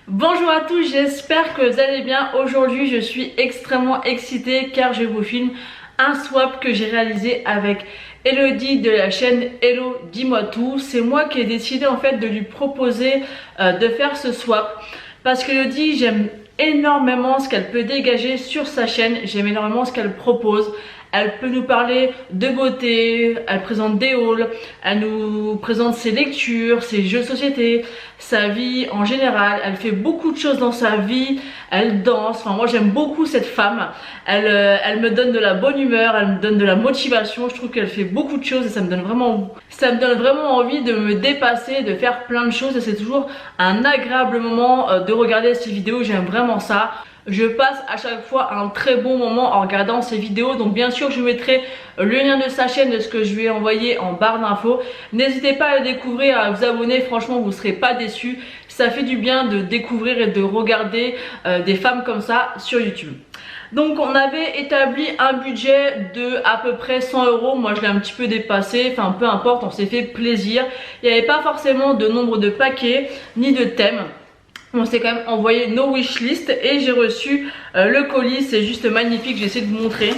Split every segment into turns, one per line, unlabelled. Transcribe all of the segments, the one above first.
Bonjour à tous, j'espère que vous allez bien. Aujourd'hui je suis extrêmement excitée car je vous filme un swap que j'ai réalisé avec Elodie de la chaîne Hello Dis-moi tout. C'est moi qui ai décidé en fait de lui proposer de faire ce swap parce qu'Elodie, j'aime énormément ce qu'elle peut dégager sur sa chaîne, j'aime énormément ce qu'elle propose. Elle peut nous parler de beauté, elle présente des hauls, elle nous présente ses lectures, ses jeux de société, sa vie en général. Elle fait beaucoup de choses dans sa vie, elle danse. Enfin, moi j'aime beaucoup cette femme. Elle me donne de la bonne humeur, elle me donne de la motivation. Je trouve qu'elle fait beaucoup de choses et ça me donne vraiment envie de me dépasser, de faire plein de choses. Et c'est toujours un agréable moment de regarder ces vidéos. J'aime vraiment ça. Je passe à chaque fois un très bon moment en regardant ces vidéos. Donc bien sûr je mettrai le lien de sa chaîne, de ce que je lui ai envoyé en barre d'infos. N'hésitez pas à le découvrir, à vous abonner, franchement vous ne serez pas déçus. Ça fait du bien de découvrir et de regarder des femmes comme ça sur YouTube. Donc on avait établi un budget de à peu près 100 €. Moi je l'ai un petit peu dépassé, enfin peu importe, on s'est fait plaisir. Il n'y avait pas forcément de nombre de paquets ni de thèmes. On s'est quand même envoyé nos wishlist et j'ai reçu le colis. C'est juste magnifique, j'ai essayé de vous montrer.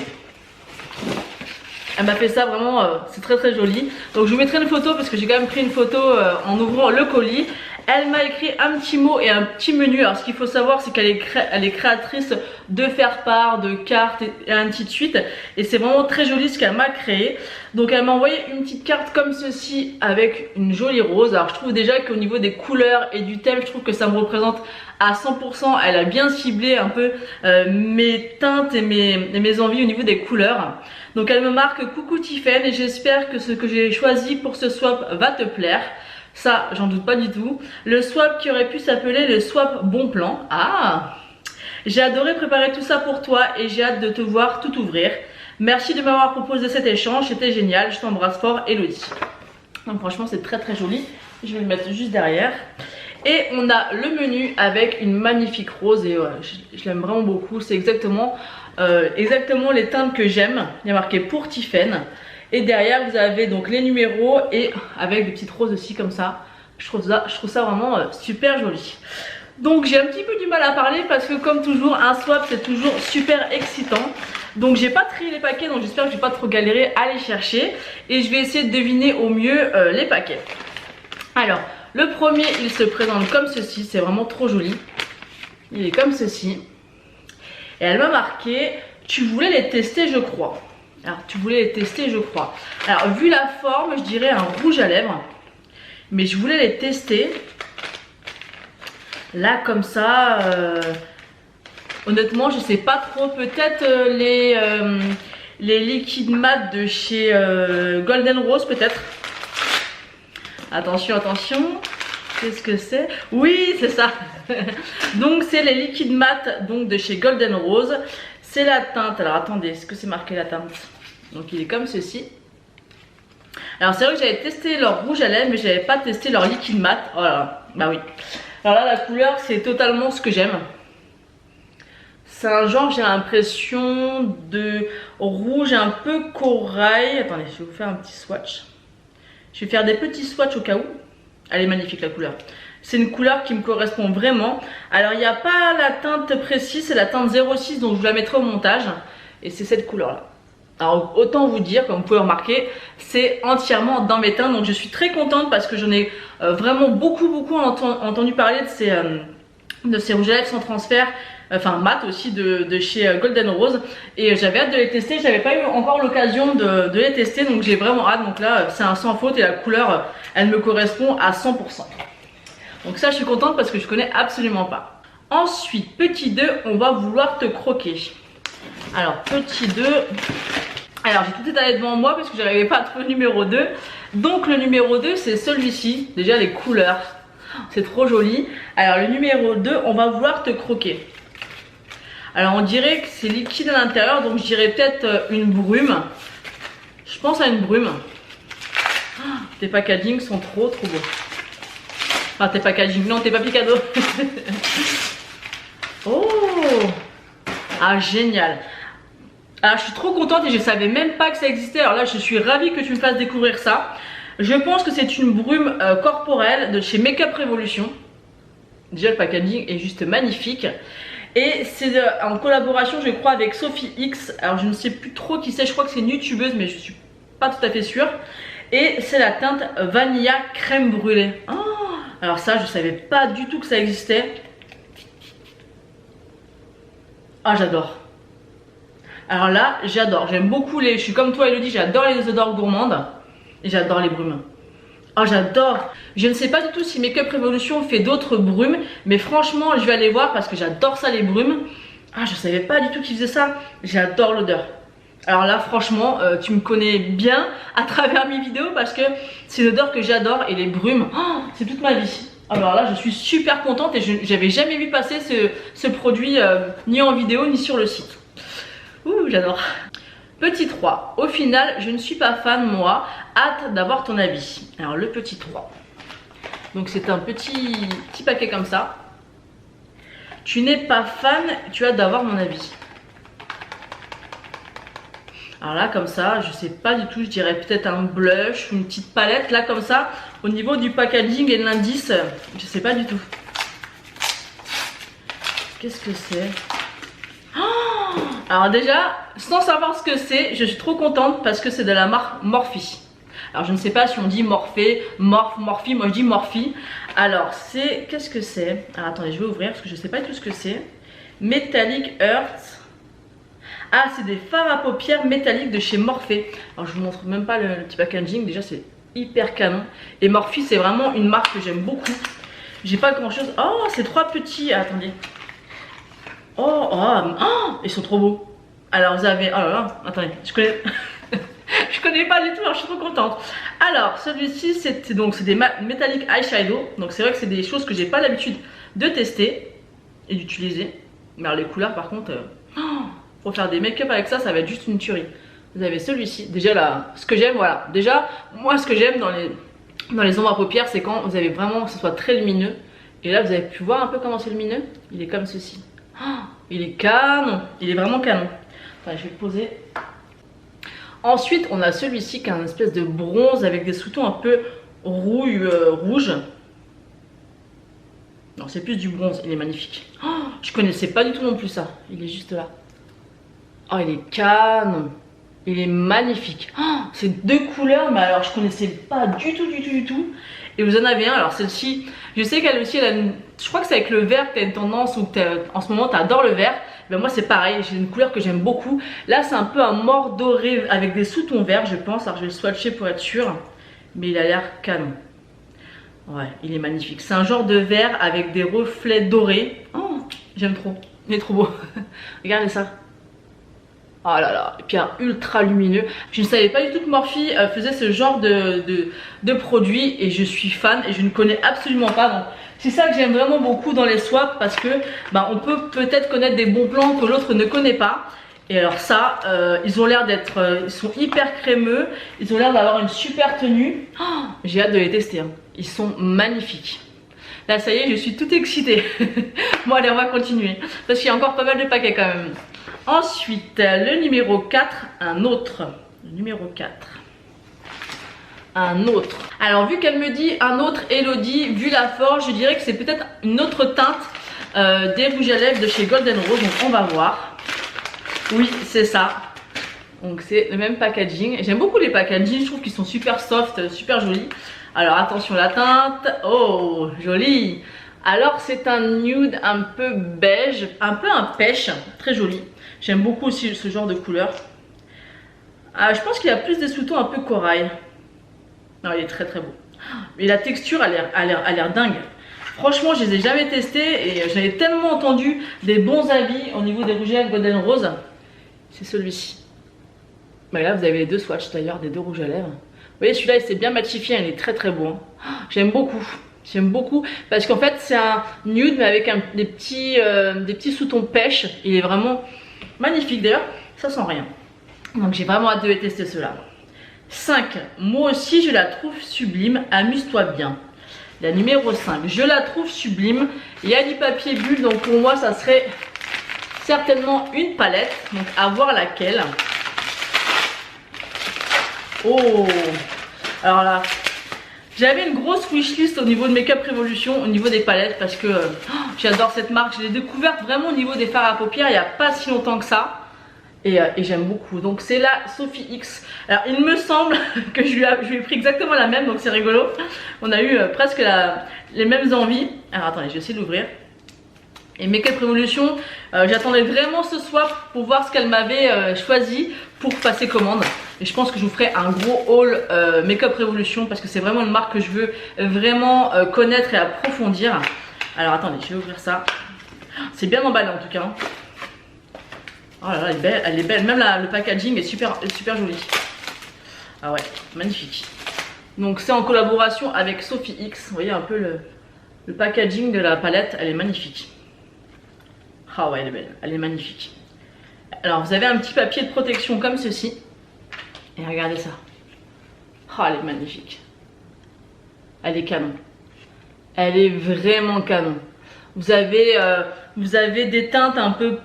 Elle m'a fait ça vraiment, c'est très joli. Donc je vous mettrai une photo parce que j'ai quand même pris une photo en ouvrant le colis. Elle m'a écrit un petit mot et un petit menu. Alors ce qu'il faut savoir c'est qu'elle est créatrice de faire-part, de cartes et ainsi de suite. Et c'est vraiment très joli ce qu'elle m'a créé. Donc elle m'a envoyé une petite carte comme ceci avec une jolie rose. Alors je trouve déjà qu'au niveau des couleurs et du thème, je trouve que ça me représente à 100%. Elle a bien ciblé un peu mes teintes et mes envies au niveau des couleurs. Donc elle me marque coucou Tiffen et j'espère que ce que j'ai choisi pour ce swap va te plaire. Ça, j'en doute pas du tout. Le swap qui aurait pu s'appeler le swap bon plan. Ah! J'ai adoré préparer tout ça pour toi et j'ai hâte de te voir tout ouvrir. Merci de m'avoir proposé cet échange, c'était génial. Je t'embrasse fort, Elodie. Donc franchement, c'est très très joli. Je vais le mettre juste derrière. Et on a le menu avec une magnifique rose et je l'aime vraiment beaucoup. C'est exactement les teintes que j'aime. Il y a marqué pour Tiffen. Et derrière vous avez donc les numéros et avec des petites roses aussi comme ça. Je trouve ça vraiment super joli. Donc j'ai un petit peu du mal à parler parce que comme toujours un swap c'est toujours super excitant. Donc j'ai pas trié les paquets, donc j'espère que je vais pas trop galérer à les chercher. Et je vais essayer de deviner au mieux les paquets. Alors le premier il se présente comme ceci, c'est vraiment trop joli. Il est comme ceci. Et elle m'a marqué, tu voulais les tester je crois. Alors tu voulais les tester je crois. Alors vu la forme je dirais un rouge à lèvres. Mais je voulais les tester. Là comme ça honnêtement je sais pas trop. Peut-être les liquides mat de chez Golden Rose peut-être. Attention attention. Qu'est-ce que c'est? Oui c'est ça. Donc c'est les liquides mat donc de chez Golden Rose. C'est la teinte. Alors attendez, est-ce que c'est marqué la teinte? Donc il est comme ceci. Alors c'est vrai que j'avais testé leur rouge à lèvres mais j'avais pas testé leur liquide mat. Oh là là, bah oui. Alors là la couleur c'est totalement ce que j'aime. C'est un genre, j'ai l'impression de rouge un peu corail. Attendez, je vais vous faire un petit swatch. Je vais faire des petits swatchs au cas où. Elle est magnifique la couleur. C'est une couleur qui me correspond vraiment. Alors il n'y a pas la teinte précise, c'est la teinte 06 donc je vous la mettrai au montage. Et c'est cette couleur là. Alors autant vous dire, comme vous pouvez remarquer, c'est entièrement dans mes teintes. Donc je suis très contente parce que j'en ai vraiment beaucoup entendu parler de ces rouges à lèvres sans transfert. Enfin mat aussi de chez Golden Rose. Et j'avais hâte de les tester, j'avais pas eu encore l'occasion de les tester. Donc j'ai vraiment hâte, donc là c'est un sans faute et la couleur elle me correspond à 100%. Donc ça je suis contente parce que je connais absolument pas. Ensuite petit 2, on va vouloir te croquer. Alors petit 2, alors j'ai tout étalé devant moi parce que j'arrivais pas à trouver le numéro 2. Donc le numéro 2 c'est celui-ci, déjà les couleurs, c'est trop joli. Alors le numéro 2, on va vouloir te croquer. Alors on dirait que c'est liquide à l'intérieur, donc je dirais peut-être une brume. Je pense à une brume. Tes packaging sont trop beaux. Enfin tes packaging, non tes papiers cadeaux. Oh! Ah génial. Alors je suis trop contente et je savais même pas que ça existait. Alors là je suis ravie que tu me fasses découvrir ça. Je pense que c'est une brume corporelle de chez Make Up Revolution. Déjà le packaging est juste magnifique. Et c'est en collaboration je crois avec Sophie X. Alors je ne sais plus trop qui c'est, je crois que c'est une youtubeuse mais je suis pas tout à fait sûre. Et c'est la teinte Vanilla Crème Brûlée. Oh, alors ça je savais pas du tout que ça existait. Ah j'adore. Alors là j'adore, j'aime beaucoup les... Je suis comme toi Elodie, j'adore les odeurs gourmandes. Et j'adore les brumes. Oh j'adore. Je ne sais pas du tout si Makeup Revolution fait d'autres brumes, mais franchement je vais aller voir parce que j'adore ça les brumes. Ah je savais pas du tout qu'ils faisaient ça. J'adore l'odeur. Alors là franchement tu me connais bien à travers mes vidéos parce que c'est une odeur que j'adore et les brumes, oh, c'est toute ma vie. Alors là je suis super contente et j'avais jamais vu passer ce produit ni en vidéo ni sur le site. Ouh j'adore. Petit 3, au final je ne suis pas fan moi, hâte d'avoir ton avis. Alors le petit 3, donc c'est un petit paquet comme ça. Tu n'es pas fan, tu as hâte d'avoir mon avis. Alors là comme ça, je sais pas du tout, je dirais peut-être un blush ou une petite palette là comme ça. Au niveau du packaging et de l'indice, je sais pas du tout. Qu'est-ce que c'est? Alors déjà, sans savoir ce que c'est, je suis trop contente parce que c'est de la marque Morphe. Alors je ne sais pas si on dit Morphée, Morphe, Morphe, moi je dis Morphe. Alors c'est, qu'est-ce que c'est? Alors attendez, je vais ouvrir parce que je ne sais pas du tout ce que c'est. Metallic Earth. Ah, c'est des fards à paupières métalliques de chez Morphe. Alors je vous montre même pas le petit packaging, déjà c'est hyper canon. Et Morphe c'est vraiment une marque que j'aime beaucoup. J'ai pas grand chose. Oh, c'est 3 petits, ah, attendez. Oh, ils sont trop beaux. Alors vous avez, oh là là, attendez, je connais, je connais pas du tout, alors je suis trop contente. Alors celui-ci c'est des Metallic Eyeshadow. Donc c'est vrai que c'est des choses que j'ai pas l'habitude de tester et d'utiliser. Mais alors les couleurs par contre, pour faire des make-up avec ça, ça va être juste une tuerie. Vous avez celui-ci, déjà là, ce que j'aime, voilà. Déjà, moi ce que j'aime dans les ombres à paupières, c'est quand vous avez vraiment, que ce soit très lumineux. Et là vous avez pu voir un peu comment c'est lumineux. Il est comme ceci. Il est canon, il est vraiment canon. Enfin, je vais le poser. Ensuite, on a celui-ci qui est un espèce de bronze avec des sous-tons un peu rouge. Non, c'est plus du bronze, il est magnifique. Oh, je connaissais pas du tout non plus ça. Il est juste là. Oh, il est canon. Il est magnifique. Oh, c'est 2 couleurs, mais alors je connaissais pas du tout. Et vous en avez un, alors celle-ci, je sais qu'elle aussi, je crois que c'est avec le vert que tu as une tendance, ou en ce moment tu adores le vert. Ben moi c'est pareil, j'ai une couleur que j'aime beaucoup. Là c'est un peu un mort doré avec des sous-tons verts je pense. Alors je vais le swatcher pour être sûr. Mais il a l'air canon. Ouais, il est magnifique. C'est un genre de vert avec des reflets dorés. Oh, j'aime trop. Il est trop beau. Regardez ça. Oh là là, et puis un ultra lumineux. Je ne savais pas du tout que Morphe faisait ce genre de produit et je suis fan et je ne connais absolument pas. Donc c'est ça que j'aime vraiment beaucoup dans les swaps parce que bah, on peut peut-être connaître des bons plans que l'autre ne connaît pas. Et alors ça, ils ont l'air d'être, ils sont hyper crémeux, ils ont l'air d'avoir une super tenue. Oh, j'ai hâte de les tester, hein. Ils sont magnifiques. Là ça y est, je suis toute excitée. Bon allez, on va continuer parce qu'il y a encore pas mal de paquets quand même. Ensuite, le numéro 4, un autre. Le numéro 4. Un autre. Alors, vu qu'elle me dit un autre Elodie, vu la forge, je dirais que c'est peut-être une autre teinte des rouges à lèvres de chez Golden Rose. Donc, on va voir. Oui, c'est ça. Donc, c'est le même packaging. J'aime beaucoup les packagings. Je trouve qu'ils sont super soft, super jolis. Alors, attention la teinte. Oh, jolie. Alors, c'est un nude un peu beige, un peu un pêche. Très joli. J'aime beaucoup aussi ce genre de couleur. Ah, je pense qu'il y a plus des sous-tons un peu corail. Non, il est très très beau. Mais la texture a l'air dingue. Franchement, je les ai jamais testés et j'avais tellement entendu des bons avis au niveau des rouges à lèvres Golden Rose. C'est celui-ci. Mais là, vous avez les 2 swatchs d'ailleurs, des 2 rouges à lèvres. Vous voyez, celui-là, il s'est bien matifié, il est très très beau. J'aime beaucoup. J'aime beaucoup parce qu'en fait, c'est un nude mais avec des petits sous-tons pêche. Il est vraiment magnifique d'ailleurs, ça sent rien. Donc j'ai vraiment hâte de les tester ceux-là. 5. Moi aussi je la trouve sublime, amuse-toi bien. La numéro 5, je la trouve sublime. Il y a du papier bulle, donc pour moi ça serait certainement une palette. Donc à voir laquelle. Oh, alors là, J'avais une grosse wishlist au niveau de Makeup Revolution, au niveau des palettes, parce que j'adore cette marque. Je l'ai découverte vraiment au niveau des fards à paupières il n'y a pas si longtemps que ça. Et j'aime beaucoup. Donc c'est la Sophie X. Alors il me semble que je lui ai pris exactement la même, donc c'est rigolo. On a eu presque les mêmes envies. Alors attendez, je vais essayer de l'ouvrir. Et Makeup Revolution, j'attendais vraiment ce soir pour voir ce qu'elle m'avait choisi pour passer commande. Et je pense que je vous ferai un gros haul Makeup Revolution parce que c'est vraiment une marque que je veux vraiment connaître et approfondir. Alors attendez, je vais ouvrir ça. C'est bien emballé en tout cas. Oh là là, elle est belle, elle est belle. Même le packaging est super joli. Ah ouais, magnifique. Donc c'est en collaboration avec Sophie X. Vous voyez un peu le packaging de la palette, elle est magnifique. Ah ouais, elle est belle, elle est magnifique. Alors vous avez un petit papier de protection comme ceci. Et regardez ça. Ah, elle est magnifique. Elle est canon. Elle est vraiment canon. Vous avez des teintes un peu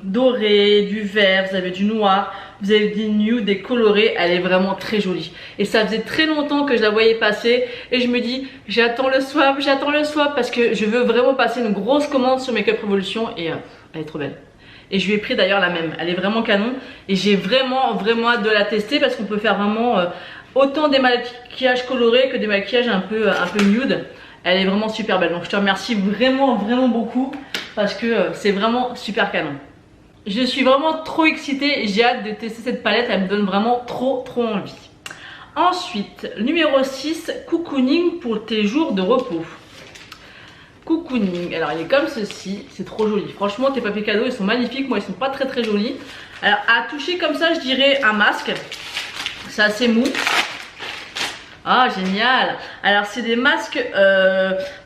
dorées, du vert, vous avez du noir, vous avez des nudes, des colorés. Elle est vraiment très jolie. Et ça faisait très longtemps que je la voyais passer. Et je me dis, j'attends le swap parce que je veux vraiment passer une grosse commande sur Makeup Revolution. Et elle est trop belle. Et je lui ai pris d'ailleurs la même. Elle est vraiment canon. Et j'ai vraiment hâte de la tester parce qu'on peut faire vraiment autant des maquillages colorés que des maquillages un peu nude. Elle est vraiment super belle. Donc je te remercie vraiment beaucoup parce que c'est vraiment super canon. Je suis vraiment trop excitée et j'ai hâte de tester cette palette. Elle me donne vraiment trop envie. Ensuite, numéro 6, cocooning pour tes jours de repos. Cocooning, alors il est comme ceci, c'est trop joli. Franchement, tes papiers cadeaux, ils sont magnifiques. Moi, ils sont pas très jolis. Alors, à toucher comme ça, je dirais un masque. C'est assez mou. Ah, génial. Alors, c'est des masques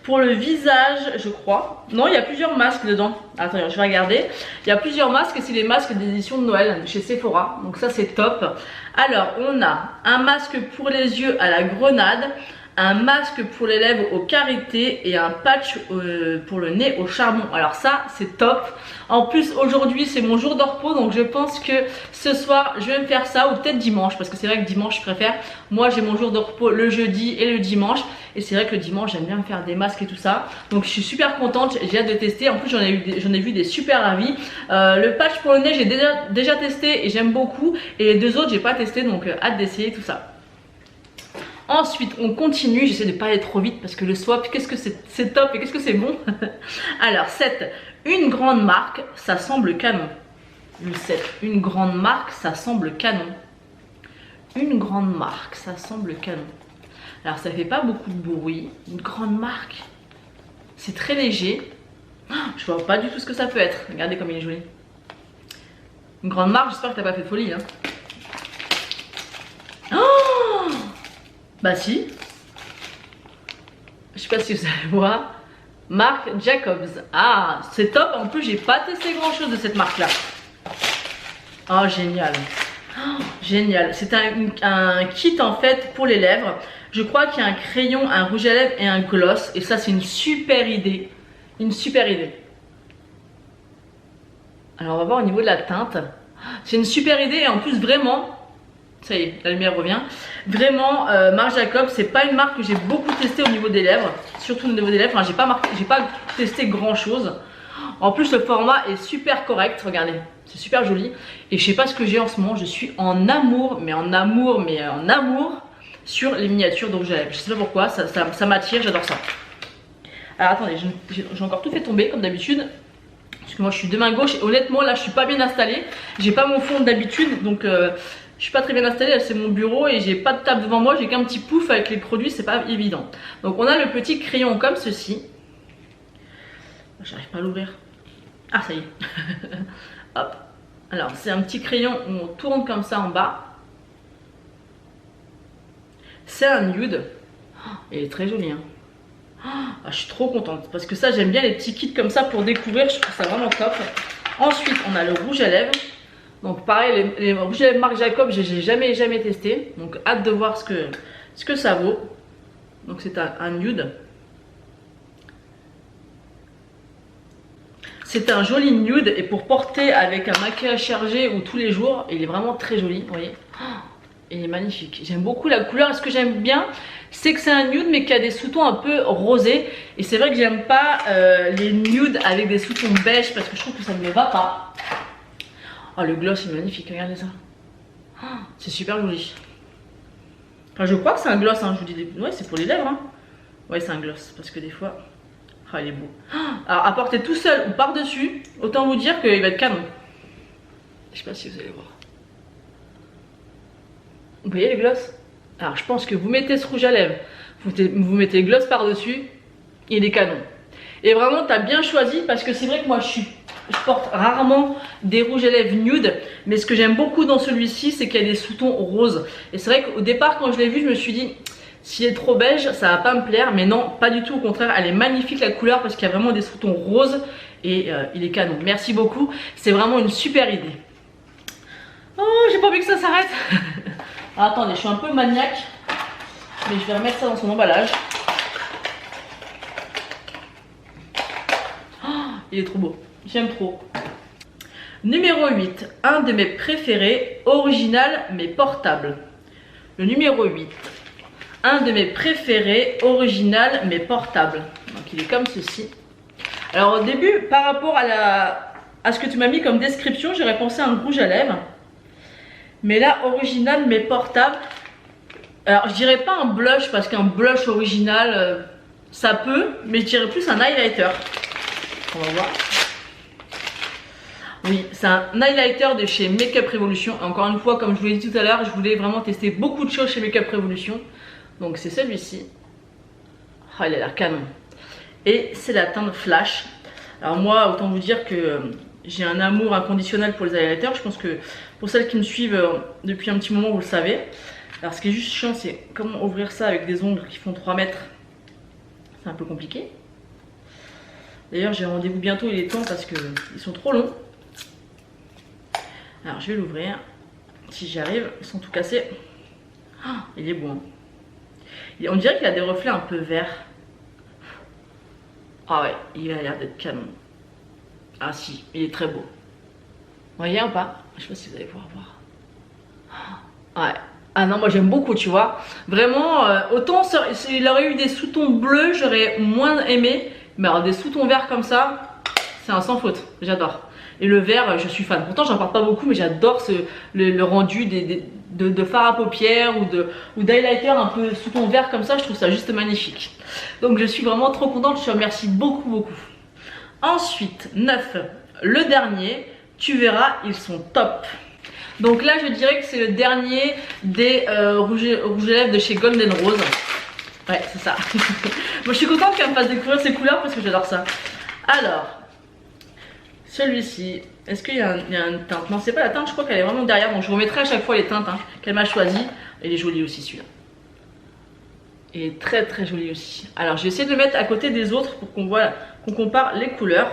pour le visage, je crois. Non, il y a plusieurs masques dedans. Attends, je vais regarder. Il y a plusieurs masques et c'est les masques d'édition de Noël chez Sephora. Donc ça, c'est top. Alors, on a un masque pour les yeux à la grenade, un masque pour les lèvres au karité et un patch pour le nez au charbon. Alors ça, c'est top. En plus, aujourd'hui, c'est mon jour de repos. Donc je pense que ce soir, je vais me faire ça. Ou peut-être dimanche. Parce que c'est vrai que dimanche, je préfère. Moi, j'ai mon jour de repos le jeudi et le dimanche. Et c'est vrai que le dimanche, j'aime bien me faire des masques et tout ça. Donc je suis super contente. J'ai hâte de tester. En plus, j'en ai vu des super avis. Le patch pour le nez, j'ai déjà testé. Et j'aime beaucoup. Et les deux autres, j'ai pas testé. Donc hâte d'essayer tout ça. Ensuite, on continue. J'essaie de pas aller trop vite parce que le swap, qu'est-ce que c'est top et qu'est-ce que c'est bon. Alors, 7. Une grande marque, ça semble canon. Le 7. Une grande marque, ça semble canon. Une grande marque, ça semble canon. Alors, ça fait pas beaucoup de bruit. Une grande marque. C'est très léger. Je vois pas du tout ce que ça peut être. Regardez comme il est joli. Une grande marque, j'espère que t'as pas fait de folie. Hein. Oh! Bah si. Je sais pas si vous allez voir. Marc Jacobs. Ah, c'est top. En plus, j'ai pas testé grand chose de cette marque là. Oh, génial. Oh, génial. C'est un kit en fait pour les lèvres. Je crois qu'il y a un crayon, un rouge à lèvres et un gloss. Et ça, c'est une super idée. Une super idée. Alors, on va voir au niveau de la teinte. C'est une super idée et en plus, vraiment. Ça y est, la lumière revient. Vraiment, Marc Jacobs, c'est pas une marque que j'ai beaucoup testé au niveau des lèvres. Surtout au niveau des lèvres. Enfin, j'ai pas testé grand chose. En plus, le format est super correct. Regardez, c'est super joli. Et je sais pas ce que j'ai en ce moment. Je suis en amour, sur les miniatures d'objets à lèvres. Je sais pas pourquoi, ça m'attire, j'adore ça. Alors attendez, j'ai encore tout fait tomber comme d'habitude. Parce que moi, je suis de main gauche. Et honnêtement, là, je suis pas bien installée. J'ai pas mon fond d'habitude, donc. Je suis pas très bien installée, c'est mon bureau et j'ai pas de table devant moi, j'ai qu'un petit pouf avec les produits, c'est pas évident. Donc on a le petit crayon comme ceci. J'arrive pas à l'ouvrir. Ah ça y est. Hop. Alors c'est un petit crayon où on tourne comme ça en bas. C'est un nude. Oh, il est très joli. Hein. Ah, je suis trop contente parce que ça j'aime bien les petits kits comme ça pour découvrir, je trouve ça vraiment top. Ensuite on a le rouge à lèvres. Donc pareil, les rouges à lèvres Marc Jacobs, j'ai jamais testé. Donc hâte de voir ce que ça vaut. Donc c'est un nude. C'est un joli nude et pour porter avec un maquillage chargé ou tous les jours, il est vraiment très joli, vous voyez. il est magnifique. J'aime beaucoup la couleur. Et ce que j'aime bien, c'est que c'est un nude mais qui a des sous-tons un peu rosés. Et c'est vrai que j'aime pas les nudes avec des sous-tons beige parce que je trouve que ça ne me va pas. Oh, le gloss est magnifique, regardez ça. Oh, c'est super joli. Enfin, je crois que c'est un gloss, hein. Je vous dis des... Ouais, c'est pour les lèvres, hein. Ouais, c'est un gloss parce que des fois... Ah, il est beau. Alors, à porter tout seul ou par-dessus, autant vous dire qu'il va être canon. Je sais pas si vous allez voir. Vous voyez les gloss? Alors je pense que vous mettez ce rouge à lèvres, vous mettez le gloss par-dessus, il est canon. Et vraiment tu as bien choisi parce que c'est vrai que moi je porte rarement des rouges à lèvres nude. Mais ce que j'aime beaucoup dans celui-ci, c'est qu'il y a des sous-tons roses. Et c'est vrai qu'au départ quand je l'ai vu, je me suis dit, s'il est trop beige, ça va pas me plaire. Mais non, pas du tout, au contraire, elle est magnifique la couleur parce qu'il y a vraiment des sous-tons roses. Et il est canon, merci beaucoup, c'est vraiment une super idée. Oh, j'ai pas envie que ça s'arrête. Ah, attendez, je suis un peu maniaque, mais je vais remettre ça dans son emballage. Oh, il est trop beau, j'aime trop. Numéro 8, un de mes préférés, original mais portable. Le numéro 8, un de mes préférés, original mais portable. Donc il est comme ceci. Alors au début, par rapport à ce que tu m'as mis comme description, j'aurais pensé à un rouge à lèvres. Mais là, original mais portable. Alors je dirais pas un blush parce qu'un blush original, ça peut. Mais je dirais plus un highlighter. On va voir. Oui, c'est un highlighter de chez Makeup Revolution. Encore une fois, comme je vous l'ai dit tout à l'heure, je voulais vraiment tester beaucoup de choses chez Makeup Revolution. Donc c'est celui-ci. Oh, il a l'air canon. Et c'est la teinte Flash. Alors moi, autant vous dire que j'ai un amour inconditionnel pour les highlighters. Je pense que pour celles qui me suivent depuis un petit moment, vous le savez. Alors ce qui est juste chiant, c'est comment ouvrir ça avec des ongles qui font 3 mètres. C'est un peu compliqué. D'ailleurs, j'ai rendez-vous bientôt, il est temps parce qu'ils sont trop longs. Alors je vais l'ouvrir. Si j'y arrive, ils sont tout cassés. Oh, il est beau. On dirait qu'il a des reflets un peu verts. Ah ouais, il a l'air d'être canon. Ah si, il est très beau. Vous voyez ou pas? Je sais pas si vous allez pouvoir voir. Ouais. Ah non, moi j'aime beaucoup, tu vois. Vraiment, autant s'il aurait eu des sous-tons bleus, j'aurais moins aimé. Mais alors des sous-tons verts comme ça, c'est un sans faute. J'adore. Et le vert, je suis fan. Pourtant, j'en parle pas beaucoup, mais j'adore le rendu de fard à paupières ou d'highlighter un peu sous-ton vert comme ça. Je trouve ça juste magnifique. Donc, je suis vraiment trop contente. Je te remercie beaucoup, beaucoup. Ensuite, 9. Le dernier, tu verras, ils sont top. Donc là, je dirais que c'est le dernier des rouges à lèvres de chez Golden Rose. Ouais, c'est ça. Moi, je suis contente qu'elle me fasse découvrir ces couleurs parce que j'adore ça. Alors... celui-ci, est-ce qu'il y a une teinte? Non, c'est pas la teinte, je crois qu'elle est vraiment derrière. Donc je remettrai à chaque fois les teintes qu'elle m'a choisies. Il est joli aussi celui-là. Il est très très joli aussi. Alors je vais essayer de le mettre à côté des autres pour qu'on voit, qu'on compare les couleurs.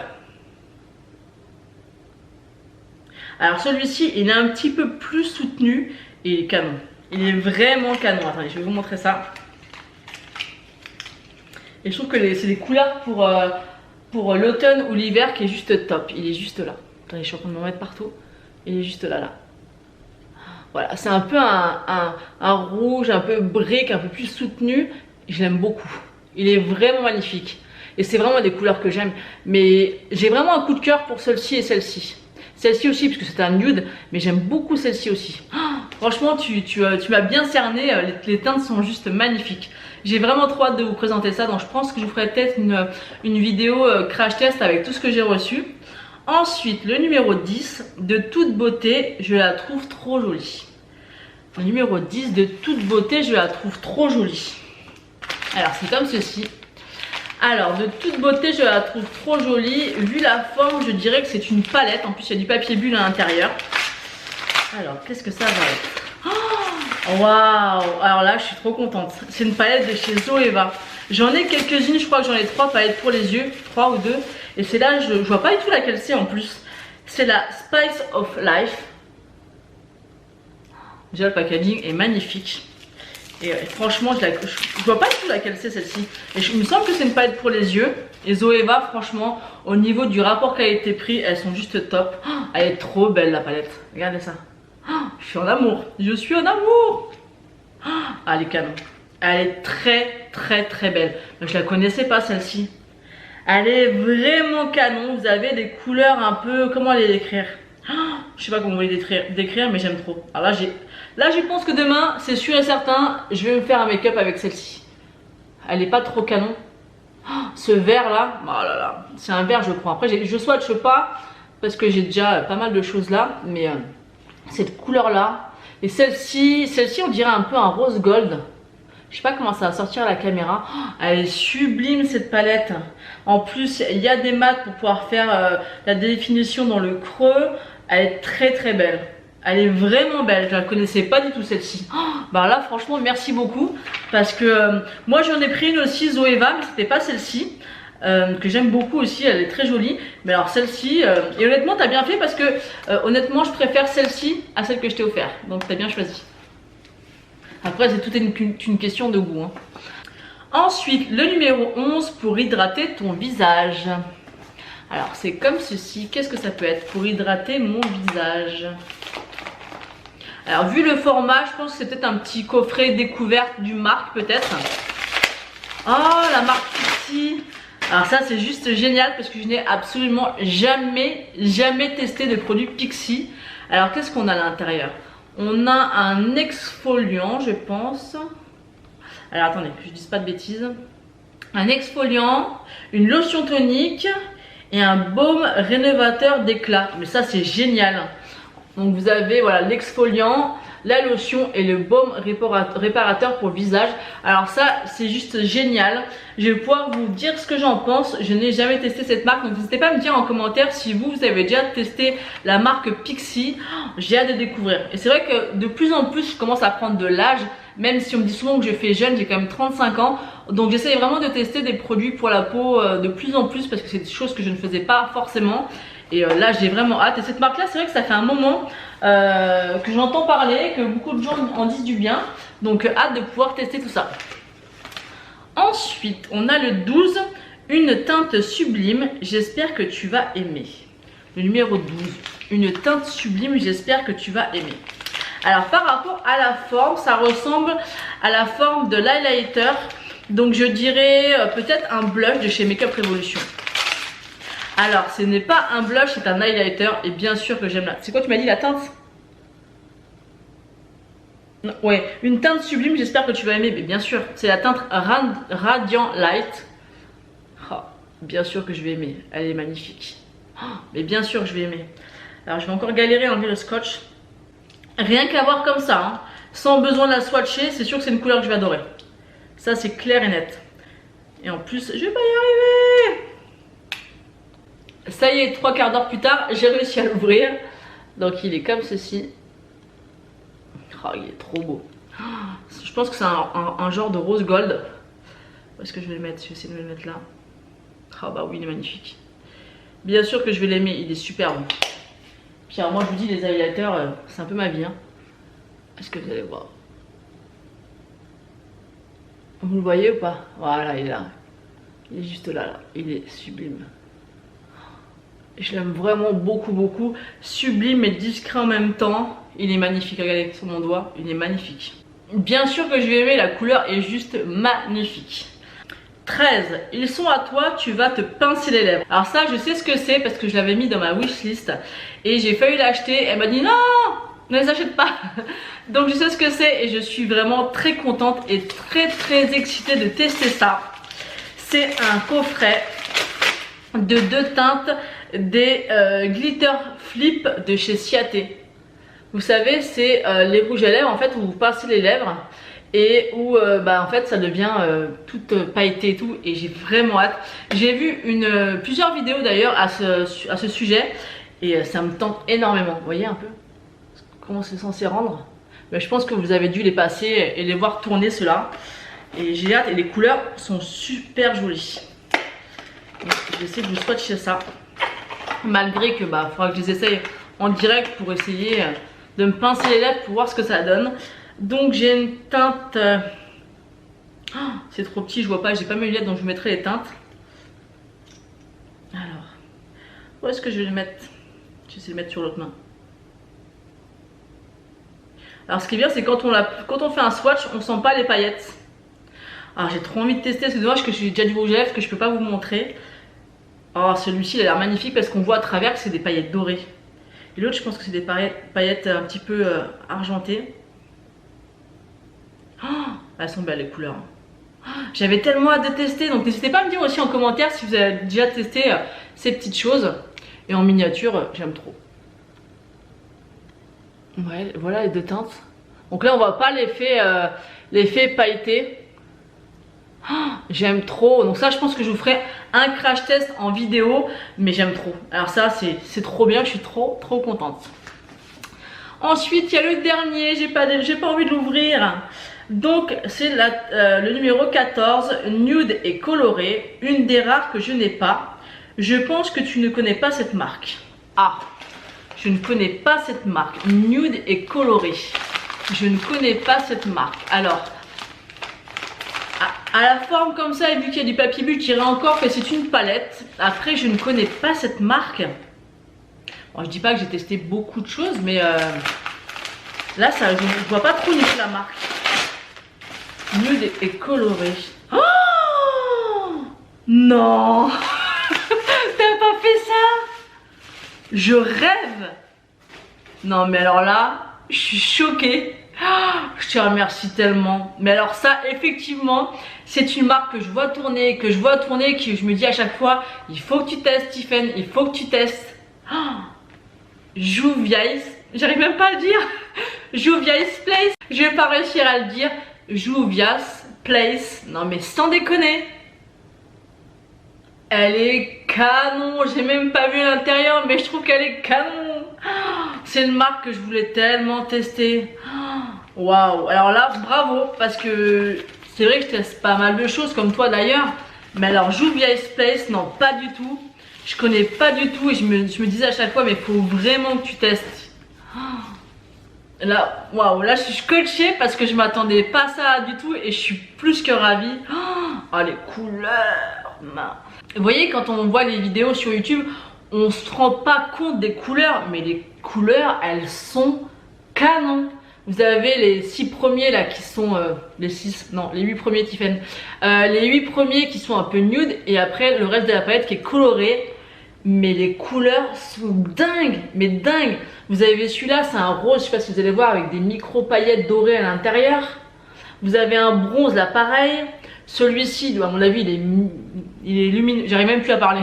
Alors celui-ci, il est un petit peu plus soutenu et il est canon. Il est vraiment canon. Attendez, je vais vous montrer ça. Et je trouve que c'est des couleurs pour l'automne ou l'hiver qui est juste top. Il est juste là. Attendez, je suis en train de me mettre partout. Il est juste là. Voilà, c'est un peu un rouge, un peu brique, un peu plus soutenu. Je l'aime beaucoup. Il est vraiment magnifique. Et c'est vraiment des couleurs que j'aime. Mais j'ai vraiment un coup de cœur pour celle-ci et celle-ci. Celle-ci aussi, parce que c'est un nude. Mais j'aime beaucoup celle-ci aussi. Oh, franchement, tu m'as bien cerné. Les teintes sont juste magnifiques. J'ai vraiment trop hâte de vous présenter ça. Donc je pense que je vous ferai peut-être une vidéo crash test avec tout ce que j'ai reçu. Ensuite, le numéro 10, de toute beauté, je la trouve trop jolie. Le numéro 10, de toute beauté, je la trouve trop jolie. Alors, c'est comme ceci. Alors, de toute beauté, je la trouve trop jolie. Vu la forme, je dirais que c'est une palette. En plus, il y a du papier bulle à l'intérieur. Alors, qu'est-ce que ça va être? Oh, waouh! Alors là, je suis trop contente. C'est une palette de chez Zoeva. J'en ai quelques-unes, je crois que j'en ai 3 palettes pour les yeux. 3 ou 2. Et c'est là, je vois pas du tout laquelle c'est en plus. C'est la Spice of Life. Déjà, le packaging est magnifique. Et franchement, je vois pas du tout laquelle c'est celle-ci. Et il me semble que c'est une palette pour les yeux. Et Zoeva, franchement, au niveau du rapport qualité-prix, elles sont juste top. Oh, elle est trop belle la palette. Regardez ça. Oh, je Je suis en amour. Je suis en amour. Ah, elle est canon. Elle est très très très belle. Je la connaissais pas celle-ci. Elle est vraiment canon. Vous avez des couleurs un peu... Comment les décrire? Je sais pas comment les décrire, mais j'aime trop. Alors là, je pense que demain, c'est sûr et certain, je vais me faire un make-up avec celle-ci. Elle est pas trop canon. Ce vert là, oh là là, c'est un vert je prends. Après, je swatche pas parce que j'ai déjà pas mal de choses là, mais cette couleur là et celle-ci on dirait un peu un rose gold. Je sais pas comment ça va sortir à la caméra. Elle est sublime cette palette. En plus, il y a des mats pour pouvoir faire la définition dans le creux. Elle est très très belle. Elle est vraiment belle. Je la connaissais pas du tout celle-ci. Bah là, franchement, merci beaucoup. Parce que moi, j'en ai pris une aussi, Zoeva, mais c'était pas celle-ci. Que j'aime beaucoup aussi, elle est très jolie. Mais alors celle-ci, et honnêtement, t'as bien fait parce que honnêtement, je préfère celle-ci à celle que je t'ai offert. Donc t'as bien choisi. Après, c'est tout une question de goût. Hein. Ensuite, le numéro 11 pour hydrater ton visage. Alors, c'est comme ceci. Qu'est-ce que ça peut être pour hydrater mon visage? Alors, vu le format, je pense que c'est peut-être un petit coffret découverte du marque, peut-être. Oh, la marque Pixi. Alors ça, c'est juste génial parce que je n'ai absolument jamais testé de produit Pixi. Alors, qu'est-ce qu'on a à l'intérieur? On a un exfoliant, je pense. Alors attendez, que je dise pas de bêtises. Un exfoliant, une lotion tonique et un baume rénovateur d'éclat. Mais ça, c'est génial. Donc vous avez voilà l'exfoliant, la lotion et le baume réparateur pour le visage. Alors ça, c'est juste génial. Je vais pouvoir vous dire ce que j'en pense. Je n'ai jamais testé cette marque, donc n'hésitez pas à me dire en commentaire si vous avez déjà testé la marque Pixi. J'ai hâte de découvrir. Et c'est vrai que de plus en plus, je commence à prendre de l'âge. Même si on me dit souvent que je fais jeune, j'ai quand même 35 ans. Donc j'essaie vraiment de tester des produits pour la peau de plus en plus parce que c'est des choses que je ne faisais pas forcément. Et là j'ai vraiment hâte. Et cette marque là, c'est vrai que ça fait un moment que j'entends parler, que beaucoup de gens en disent du bien. Donc hâte de pouvoir tester tout ça. Ensuite on a le 12, une teinte sublime, j'espère que tu vas aimer. Le numéro 12, une teinte sublime, j'espère que tu vas aimer. Alors par rapport à la forme, ça ressemble à la forme de l'highlighter. Donc je dirais peut-être un blush de chez Makeup Revolution. Alors ce n'est pas un blush, c'est un highlighter. Et bien sûr que j'aime la... C'est quoi tu m'as dit la teinte? Non, ouais, une teinte sublime, j'espère que tu vas aimer. Mais bien sûr, c'est la teinte Radiant Light. Oh, bien sûr que je vais aimer, elle est magnifique. Oh, mais bien sûr que je vais aimer. Alors je vais encore galérer à enlever le scotch. Rien qu'à voir comme ça, hein, sans besoin de la swatcher, c'est sûr que c'est une couleur que je vais adorer. Ça c'est clair et net. Et en plus, je vais pas y arriver. Ça y est, 3 quarts d'heure plus tard, j'ai réussi à l'ouvrir. Donc il est comme ceci. Oh, il est trop beau. Je pense que c'est un genre de rose gold. Où est-ce que je vais le mettre? Je vais essayer de le mettre là. Ah bah oui, il est magnifique. Bien sûr que je vais l'aimer, il est super bon. Puis alors moi je vous dis, les highlighters, c'est un peu ma vie. Hein. Est-ce que vous allez voir? Vous le voyez ou pas? Voilà, il est là. Il est juste là, là. Il est sublime. Je l'aime vraiment beaucoup, beaucoup. Sublime et discret en même temps. Il est magnifique, regardez sur mon doigt, il est magnifique. Bien sûr que je vais aimer, la couleur est juste magnifique. 13. Ils sont à toi, tu vas te pincer les lèvres. Alors ça, je sais ce que c'est parce que je l'avais mis dans ma wishlist. Et j'ai failli l'acheter, elle m'a dit non, ne les achète pas. Donc je sais ce que c'est et je suis vraiment très contente et très excitée de tester ça. C'est un coffret de 2 teintes des Glitter Flip de chez Ciaté. Vous savez, c'est les rouges à lèvres en fait où vous pincez les lèvres et où en fait ça devient toute pailletée et tout, et j'ai vraiment hâte. J'ai vu plusieurs vidéos d'ailleurs à ce sujet et ça me tente énormément. Vous voyez un peu comment c'est censé rendre? Mais je pense que vous avez dû les passer et les voir tourner ceux-là. Et j'ai hâte, et les couleurs sont super jolies. Je vais essayer de vous swatcher ça. Malgré que faudra que je les essaye en direct pour essayer de me pincer les lèvres pour voir ce que ça donne. Donc j'ai une teinte... Oh, c'est trop petit, je vois pas, j'ai pas mes lunettes donc je vous mettrai les teintes. Alors, où est-ce que je vais les mettre? Je vais essayer de les mettre sur l'autre main. Alors ce qui est bien c'est quand on fait un swatch, on sent pas les paillettes. Alors j'ai trop envie de tester, c'est dommage que j'ai déjà du rouge à lèvres que je peux pas vous montrer. Oh celui-ci il a l'air magnifique parce qu'on voit à travers que c'est des paillettes dorées. Et l'autre je pense que c'est des paillettes un petit peu argentées. Oh, elles sont belles les couleurs. J'avais tellement hâte de tester, donc n'hésitez pas à me dire aussi en commentaire si vous avez déjà testé ces petites choses. Et en miniature, j'aime trop. Ouais, voilà les deux teintes. Donc là on voit pas l'effet pailleté. Oh, j'aime trop. Donc ça je pense que je vous ferai un crash test en vidéo. Mais j'aime trop. Alors ça c'est trop bien, je suis trop contente. Ensuite il y a le dernier, j'ai pas envie de l'ouvrir. Donc c'est le numéro 14, nude et coloré, une des rares que je n'ai pas. Je pense que tu ne connais pas cette marque. Ah, je ne connais pas cette marque, nude et coloré. Je ne connais pas cette marque. Alors, à la forme comme ça, et vu qu'il y a du papier bulle, je dirais encore que c'est une palette. Après, je ne connais pas cette marque. Bon, je dis pas que j'ai testé beaucoup de choses, mais là, ça, je ne vois pas trop la marque. Nude et coloré. Oh non. T'as pas fait ça? Je rêve. Non mais alors là, je suis choquée. Je te remercie tellement. Mais alors ça, effectivement, c'est une marque que je vois tourner, que je me dis à chaque fois, il faut que tu testes, Tiffen, il faut que tu testes. Jouvia's, j'arrive même pas à le dire. Jouvia's Place, je vais pas réussir à le dire. Jouvia's Place, non mais sans déconner. Elle est canon, j'ai même pas vu l'intérieur mais je trouve qu'elle est canon. C'est une marque que je voulais tellement tester. Waouh, alors là bravo parce que c'est vrai que je teste pas mal de choses comme toi d'ailleurs. Mais alors Jouvia's Place, non pas du tout. Je connais pas du tout et je me disais à chaque fois mais il faut vraiment que tu testes. Là, waouh, là je suis scotchée parce que je m'attendais pas à ça du tout et je suis plus que ravie. Oh les couleurs. Vous voyez quand on voit les vidéos sur YouTube, on se rend pas compte des couleurs, mais les couleurs elles sont canon. Vous avez les 6 premiers là qui sont les 8 premiers Tiffen. Les 8 premiers qui sont un peu nude et après le reste de la palette qui est colorée. Mais les couleurs sont dingues, mais dingues. Vous avez celui-là, c'est un rose, je sais pas si vous allez voir, avec des micro paillettes dorées à l'intérieur. Vous avez un bronze là, pareil. Celui-ci, à mon avis, il est lumineux. J'arrive même plus à parler.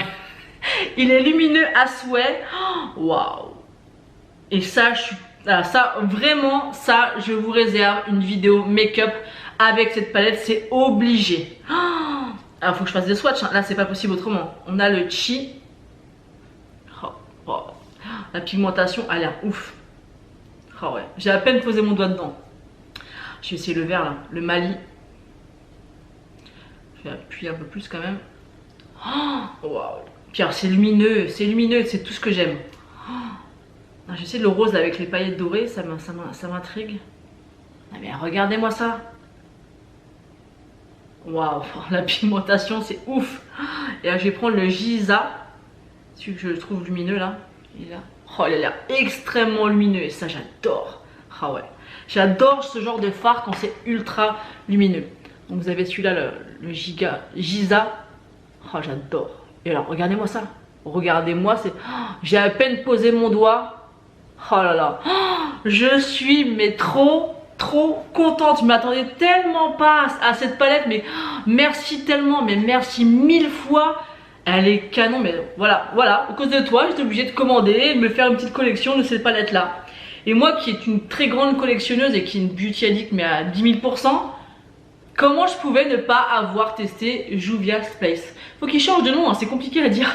Il est lumineux à souhait. Waouh. Et ça, vraiment, ça, je vous réserve une vidéo make-up avec cette palette, c'est obligé. Alors, faut que je fasse des swatchs. Hein. Là, c'est pas possible autrement. On a le Chi. Oh, la pigmentation a l'air ouf. Oh ouais, j'ai à peine posé mon doigt dedans. Je vais essayer le vert là, le Mali. Je vais appuyer un peu plus quand même. Oh, waouh. Puis alors c'est lumineux, c'est tout ce que j'aime. Oh, j'essaie le rose là, avec les paillettes dorées, ça m'intrigue. Mais regardez-moi ça. Waouh, la pigmentation c'est ouf. Et là je vais prendre le Giza. Celui que je trouve lumineux là, il est là. Oh, il a l'air extrêmement lumineux et ça j'adore. Ah ouais, j'adore ce genre de fard quand c'est ultra lumineux. Donc vous avez celui-là, le Giza. Oh, j'adore. Et alors regardez-moi ça. Regardez-moi, c'est. Oh, j'ai à peine posé mon doigt. Oh là là. Oh, je suis mais trop contente. Je m'attendais tellement pas à cette palette, mais oh, merci tellement, mais merci 1000 fois. Elle est canon, mais voilà, à cause de toi, j'étais obligée de commander et de me faire une petite collection de cette palette-là. Et moi qui est une très grande collectionneuse et qui est une beauty addict, mais à 10 000%, comment je pouvais ne pas avoir testé Jouvia's Place? Faut qu'il change de nom, hein, c'est compliqué à dire.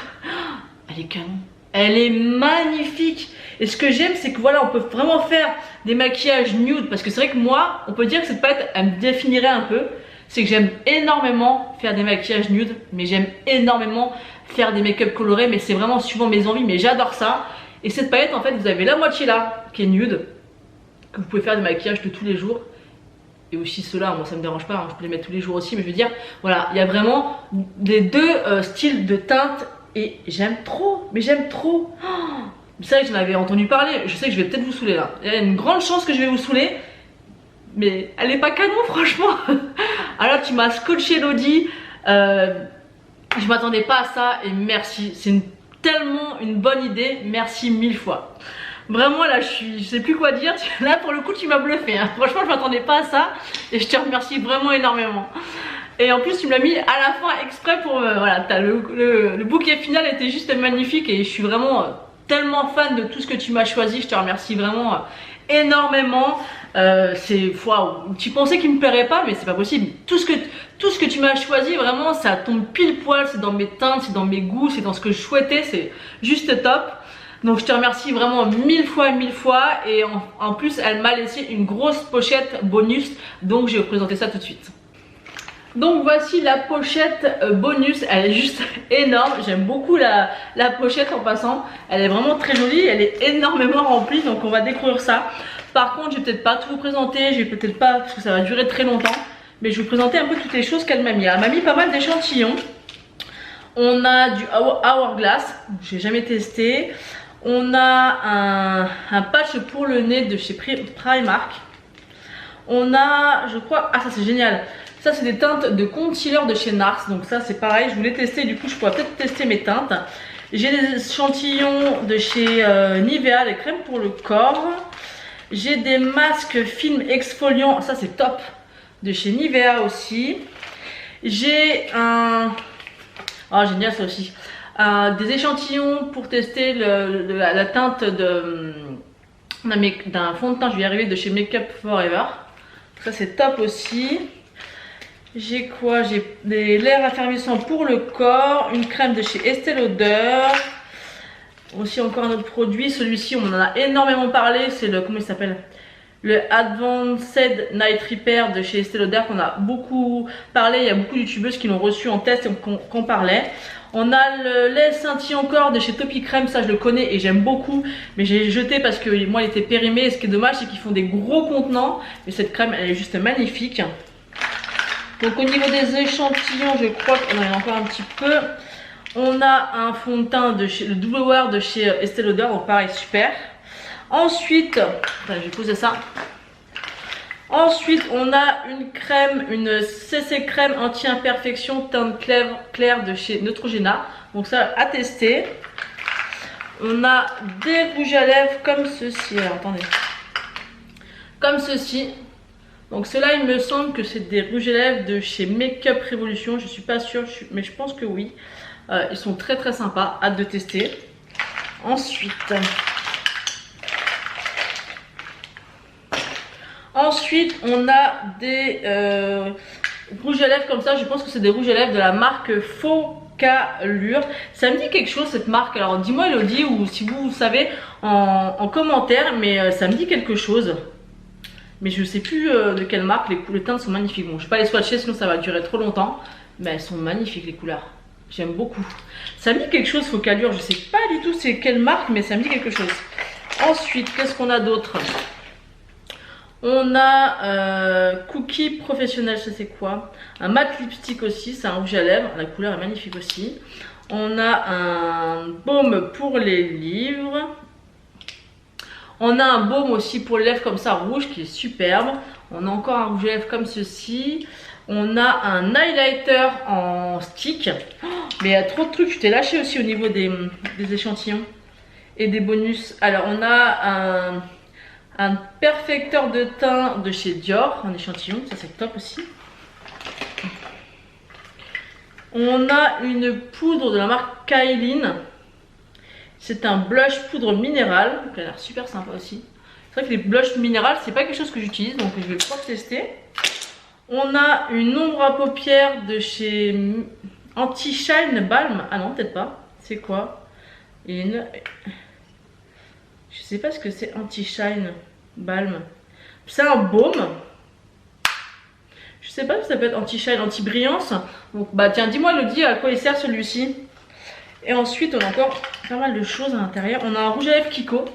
Elle est canon, elle est magnifique. Et ce que j'aime, c'est que voilà, on peut vraiment faire des maquillages nude, parce que c'est vrai que moi, on peut dire que cette palette, elle me définirait un peu. C'est que j'aime énormément faire des maquillages nudes, mais j'aime énormément faire des make-up colorés, mais c'est vraiment suivant mes envies, mais j'adore ça. Et cette palette, en fait, vous avez la moitié là, qui est nude, que vous pouvez faire des maquillages de tous les jours. Et aussi ceux-là, moi ça me dérange pas, hein, je peux les mettre tous les jours aussi, mais je veux dire, voilà, il y a vraiment les deux styles de teintes, et j'aime trop, mais j'aime trop. Oh, c'est vrai que j'en avais entendu parler, je sais que je vais peut-être vous saouler là. Il y a une grande chance que je vais vous saouler, mais elle est pas canon franchement. Alors tu m'as scotché Elodie, je m'attendais pas à ça et merci, c'est tellement une bonne idée, merci 1000 fois. Vraiment là je sais plus quoi dire, là pour le coup tu m'as bluffé, hein. Franchement je m'attendais pas à ça et je te remercie vraiment énormément. Et en plus tu me l'as mis à la fin exprès pour voilà, le bouquet final était juste magnifique et je suis vraiment tellement fan de tout ce que tu m'as choisi, je te remercie vraiment énormément. C'est waouh, tu pensais qu'il me plairait pas mais c'est pas possible. Tout ce que tu m'as choisi vraiment ça tombe pile poil, c'est dans mes teintes, c'est dans mes goûts, c'est dans ce que je souhaitais, c'est juste top. Donc je te remercie vraiment 1000 fois et en plus elle m'a laissé une grosse pochette bonus, donc je vais vous présenter ça tout de suite. Donc voici la pochette bonus, elle est juste énorme, j'aime beaucoup la pochette en passant, elle est vraiment très jolie, elle est énormément remplie donc on va découvrir ça. Par contre je vais peut-être pas tout vous présenter, je vais peut-être pas parce que ça va durer très longtemps, mais je vais vous présenter un peu toutes les choses qu'elle m'a mis. Elle m'a mis pas mal d'échantillons, on a du Hourglass, j'ai jamais testé, on a un patch pour le nez de chez Primark, on a je crois, ah ça c'est génial. Ça c'est des teintes de concealer de chez NARS, donc ça c'est pareil, je voulais tester, du coup je pourrais peut-être tester mes teintes. J'ai des échantillons de chez Nivea, les crèmes pour le corps. J'ai des masques film exfoliants, ça c'est top, de chez Nivea aussi. J'ai un... oh génial ça aussi. Des échantillons pour tester la teinte d'un fond de teint, je vais y arriver, de chez Make Up Forever. Ça c'est top aussi. J'ai quoi? J'ai des lait raffermissant pour le corps, une crème de chez Estée Lauder. Aussi encore un autre produit, celui-ci on en a énormément parlé, c'est le, comment il s'appelle? Le Advanced Night Repair de chez Estée Lauder qu'on a beaucoup parlé, il y a beaucoup de youtubeuses qui l'ont reçu en test et qu'on parlait. On a le lait scintillant encore de chez Topi Crème, ça je le connais et j'aime beaucoup, mais j'ai jeté parce que moi il était périmé et ce qui est dommage c'est qu'ils font des gros contenants, mais cette crème elle est juste magnifique. Donc au niveau des échantillons, je crois qu'on en a encore un petit peu. On a un fond de teint de chez le Double Wear de chez Estée Lauder, donc pareil super. Ensuite, je vais poser ça. Ensuite, on a une crème, une CC crème anti-imperfection teinte claire de chez Neutrogena. Donc ça à tester. On a des rouges à lèvres comme ceci. Alors attendez. Comme ceci. Donc ceux-là il me semble que c'est des rouges à lèvres de chez Make Up Revolution, je suis pas sûre mais je pense que oui. Ils sont très sympas, hâte de tester. Ensuite on a des rouges à lèvres comme ça, je pense que c'est des rouges à lèvres de la marque Focalure. Ça me dit quelque chose cette marque, alors dis-moi Elodie ou si vous savez en commentaire, mais ça me dit quelque chose. Mais je sais plus de quelle marque, les teintes sont magnifiques. Bon, je vais pas les swatcher sinon ça va durer trop longtemps. Mais elles sont magnifiques les couleurs. J'aime beaucoup. Ça me dit quelque chose Focalure, je sais pas du tout c'est quelle marque mais ça me dit quelque chose. Ensuite, qu'est-ce qu'on a d'autre? On a Cookie Professionnel, je sais quoi. Un matte lipstick aussi, c'est un rouge à lèvres. La couleur est magnifique aussi. On a un baume pour les livres. On a un baume aussi pour les lèvres comme ça rouge qui est superbe. On a encore un rouge à lèvres comme ceci. On a un highlighter en stick. Oh, mais il y a trop de trucs, je t'ai lâché aussi au niveau des échantillons et des bonus. Alors on a un perfecteur de teint de chez Dior en échantillon, ça c'est top aussi. On a une poudre de la marque Kailin. C'est un blush poudre minérale, qui a l'air super sympa aussi. C'est vrai que les blushs minérales, c'est pas quelque chose que j'utilise, donc je vais pouvoir tester. On a une ombre à paupières de chez Anti-Shine Balm. Ah non, peut-être pas. C'est quoi? Je sais pas ce que c'est Anti-Shine Balm. C'est un baume. Je sais pas si ça peut être anti-shine, anti-brillance. Donc bah tiens, dis-moi Elodie à quoi il sert celui-ci. Et ensuite on a encore pas mal de choses à l'intérieur. On a un rouge à lèvres Kiko.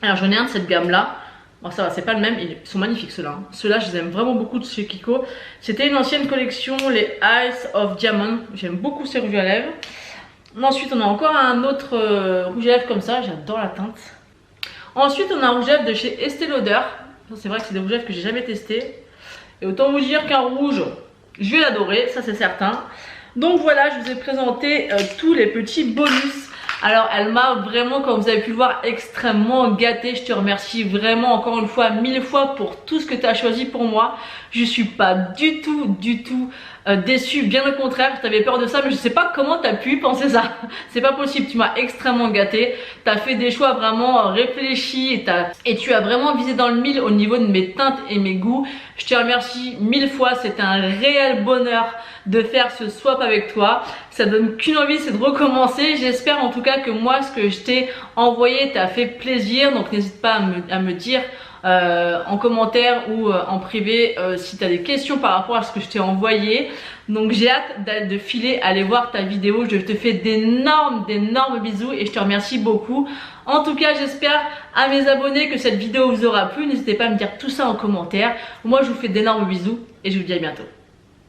Alors j'en ai un de cette gamme là. Bon ça va, c'est pas le même, ils sont magnifiques ceux-là. Ceux-là je les aime vraiment beaucoup de chez Kiko. C'était une ancienne collection, les Eyes of Diamond. J'aime beaucoup ces rouges à lèvres. Ensuite on a encore un autre rouge à lèvres comme ça, j'adore la teinte. Ensuite on a un rouge à lèvres de chez Estée Lauder. C'est vrai que c'est des rouges à lèvres que j'ai jamais testé. Et autant vous dire qu'un rouge, je vais l'adorer, ça c'est certain. Donc voilà, je vous ai présenté tous les petits bonus. Alors elle m'a vraiment, comme vous avez pu le voir, extrêmement gâtée. Je te remercie vraiment encore une fois 1000 fois pour tout ce que tu as choisi pour moi. Je suis pas du tout déçue, bien au contraire. Je t'avais peur de ça, mais je sais pas comment tu as pu penser ça. C'est pas possible, tu m'as extrêmement gâtée. Tu as fait des choix vraiment réfléchis et tu as vraiment visé dans le mille au niveau de mes teintes et mes goûts. Je te remercie 1000 fois, c'était un réel bonheur de faire ce swap avec toi. Ça donne qu'une envie, c'est de recommencer. J'espère en tout cas que moi, ce que je t'ai envoyé t'a fait plaisir. Donc n'hésite pas à me dire en commentaire ou en privé si tu as des questions par rapport à ce que je t'ai envoyé. Donc j'ai hâte de filer, aller voir ta vidéo. Je te fais d'énormes bisous et je te remercie beaucoup. En tout cas, j'espère à mes abonnés que cette vidéo vous aura plu. N'hésitez pas à me dire tout ça en commentaire. Moi, je vous fais d'énormes bisous et je vous dis à bientôt.